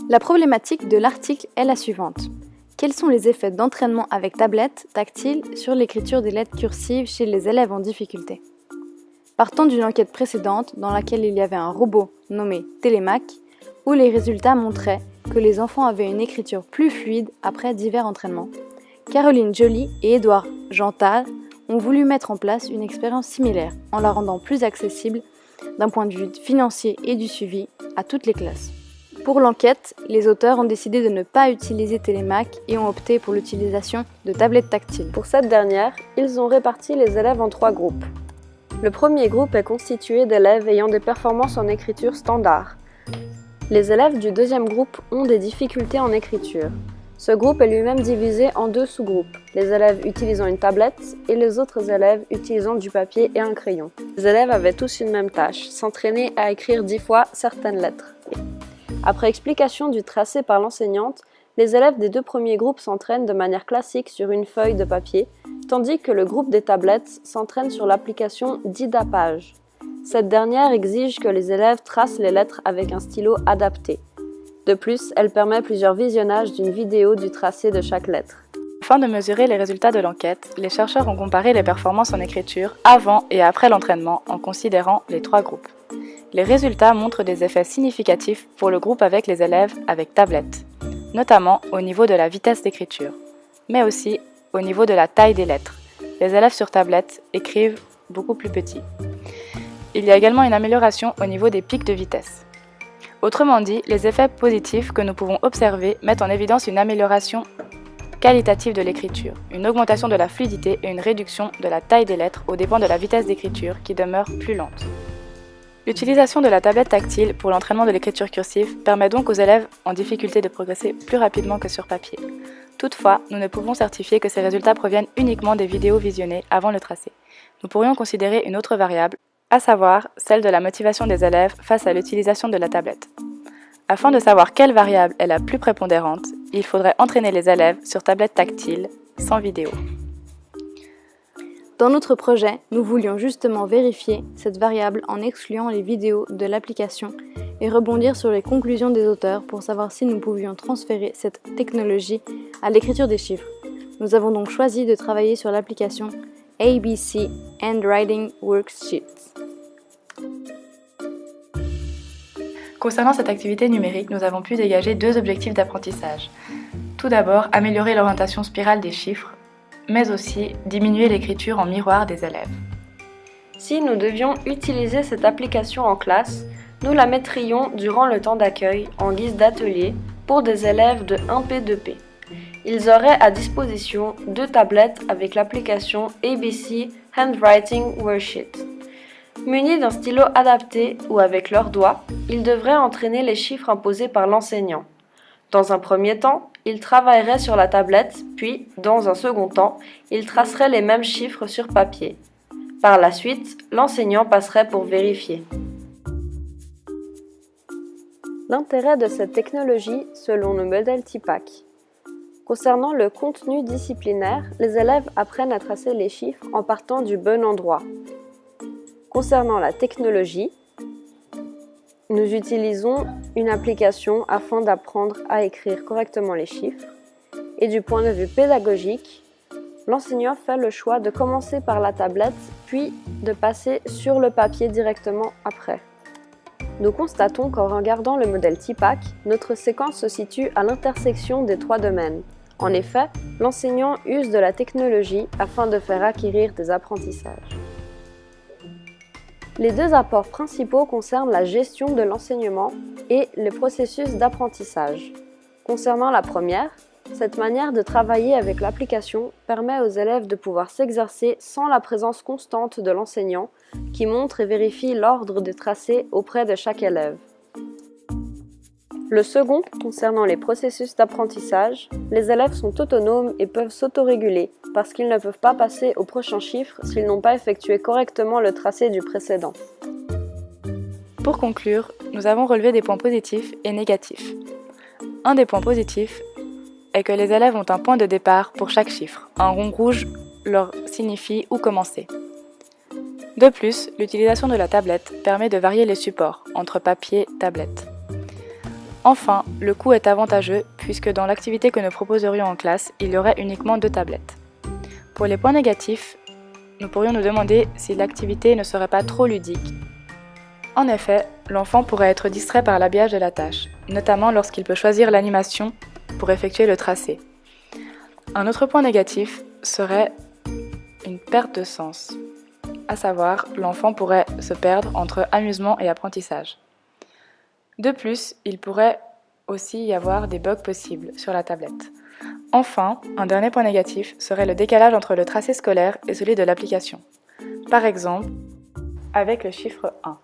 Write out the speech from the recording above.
La problématique de l'article est la suivante. Quels sont les effets d'entraînement avec tablette tactile sur l'écriture des lettres cursives chez les élèves en difficulté? Partant d'une enquête précédente dans laquelle il y avait un robot nommé Télémac, où les résultats montraient que les enfants avaient une écriture plus fluide après divers entraînements, Caroline Joly et Édouard Jantal ont voulu mettre en place une expérience similaire en la rendant plus accessible d'un point de vue financier et du suivi à toutes les classes. Pour l'enquête, les auteurs ont décidé de ne pas utiliser Télémac et ont opté pour l'utilisation de tablettes tactiles. Pour cette dernière, ils ont réparti les élèves en 3 groupes. Le premier groupe est constitué d'élèves ayant des performances en écriture standard. Les élèves du deuxième groupe ont des difficultés en écriture. Ce groupe est lui-même divisé en 2 sous-groupes, les élèves utilisant une tablette et les autres élèves utilisant du papier et un crayon. Les élèves avaient tous une même tâche, s'entraîner à écrire 10 fois certaines lettres. Après explication du tracé par l'enseignante, les élèves des 2 premiers groupes s'entraînent de manière classique sur une feuille de papier, tandis que le groupe des tablettes s'entraîne sur l'application Didapage. Cette dernière exige que les élèves tracent les lettres avec un stylo adapté. De plus, elle permet plusieurs visionnages d'une vidéo du tracé de chaque lettre. Afin de mesurer les résultats de l'enquête, les chercheurs ont comparé les performances en écriture avant et après l'entraînement en considérant les 3 groupes. Les résultats montrent des effets significatifs pour le groupe avec les élèves avec tablette, notamment au niveau de la vitesse d'écriture, mais aussi au niveau de la taille des lettres. Les élèves sur tablette écrivent beaucoup plus petit. Il y a également une amélioration au niveau des pics de vitesse. Autrement dit, les effets positifs que nous pouvons observer mettent en évidence une amélioration qualitative de l'écriture, une augmentation de la fluidité et une réduction de la taille des lettres aux dépens de la vitesse d'écriture qui demeure plus lente. L'utilisation de la tablette tactile pour l'entraînement de l'écriture cursive permet donc aux élèves en difficulté de progresser plus rapidement que sur papier. Toutefois, nous ne pouvons certifier que ces résultats proviennent uniquement des vidéos visionnées avant le tracé. Nous pourrions considérer une autre variable, à savoir celle de la motivation des élèves face à l'utilisation de la tablette. Afin de savoir quelle variable est la plus prépondérante, il faudrait entraîner les élèves sur tablette tactile, sans vidéo. Dans notre projet, nous voulions justement vérifier cette variable en excluant les vidéos de l'application et rebondir sur les conclusions des auteurs pour savoir si nous pouvions transférer cette technologie à l'écriture des chiffres. Nous avons donc choisi de travailler sur l'application ABC Handwriting Worksheets. Concernant cette activité numérique, nous avons pu dégager 2 objectifs d'apprentissage. Tout d'abord, améliorer l'orientation spirale des chiffres, mais aussi diminuer l'écriture en miroir des élèves. Si nous devions utiliser cette application en classe, nous la mettrions durant le temps d'accueil en guise d'atelier pour des élèves de 1P2P. Ils auraient à disposition 2 tablettes avec l'application ABC Handwriting Worksheet. Munis d'un stylo adapté ou avec leurs doigts, ils devraient entraîner les chiffres imposés par l'enseignant. Dans un premier temps, ils travailleraient sur la tablette, puis, dans un second temps, ils traceraient les mêmes chiffres sur papier. Par la suite, l'enseignant passerait pour vérifier. L'intérêt de cette technologie selon le modèle TIPAC. Concernant le contenu disciplinaire, les élèves apprennent à tracer les chiffres en partant du bon endroit. Concernant la technologie, nous utilisons une application afin d'apprendre à écrire correctement les chiffres. Et du point de vue pédagogique, l'enseignant fait le choix de commencer par la tablette, puis de passer sur le papier directement après. Nous constatons qu'en regardant le modèle TIPAC, notre séquence se situe à l'intersection des 3 domaines. En effet, l'enseignant use de la technologie afin de faire acquérir des apprentissages. Les 2 apports principaux concernent la gestion de l'enseignement et le processus d'apprentissage. Concernant la première, cette manière de travailler avec l'application permet aux élèves de pouvoir s'exercer sans la présence constante de l'enseignant qui montre et vérifie l'ordre des tracés auprès de chaque élève. Le second, concernant les processus d'apprentissage, les élèves sont autonomes et peuvent s'autoréguler parce qu'ils ne peuvent pas passer au prochain chiffre s'ils n'ont pas effectué correctement le tracé du précédent. Pour conclure, nous avons relevé des points positifs et négatifs. Un des points positifs est que les élèves ont un point de départ pour chaque chiffre. Un rond rouge leur signifie où commencer. De plus, l'utilisation de la tablette permet de varier les supports entre papier et tablette. Enfin, le coût est avantageux puisque dans l'activité que nous proposerions en classe, il y aurait uniquement 2 tablettes. Pour les points négatifs, nous pourrions nous demander si l'activité ne serait pas trop ludique. En effet, l'enfant pourrait être distrait par l'habillage de la tâche, notamment lorsqu'il peut choisir l'animation pour effectuer le tracé. Un autre point négatif serait une perte de sens, à savoir l'enfant pourrait se perdre entre amusement et apprentissage. De plus, il pourrait aussi y avoir des bugs possibles sur la tablette. Enfin, un dernier point négatif serait le décalage entre le tracé scolaire et celui de l'application. Par exemple, avec le chiffre 1.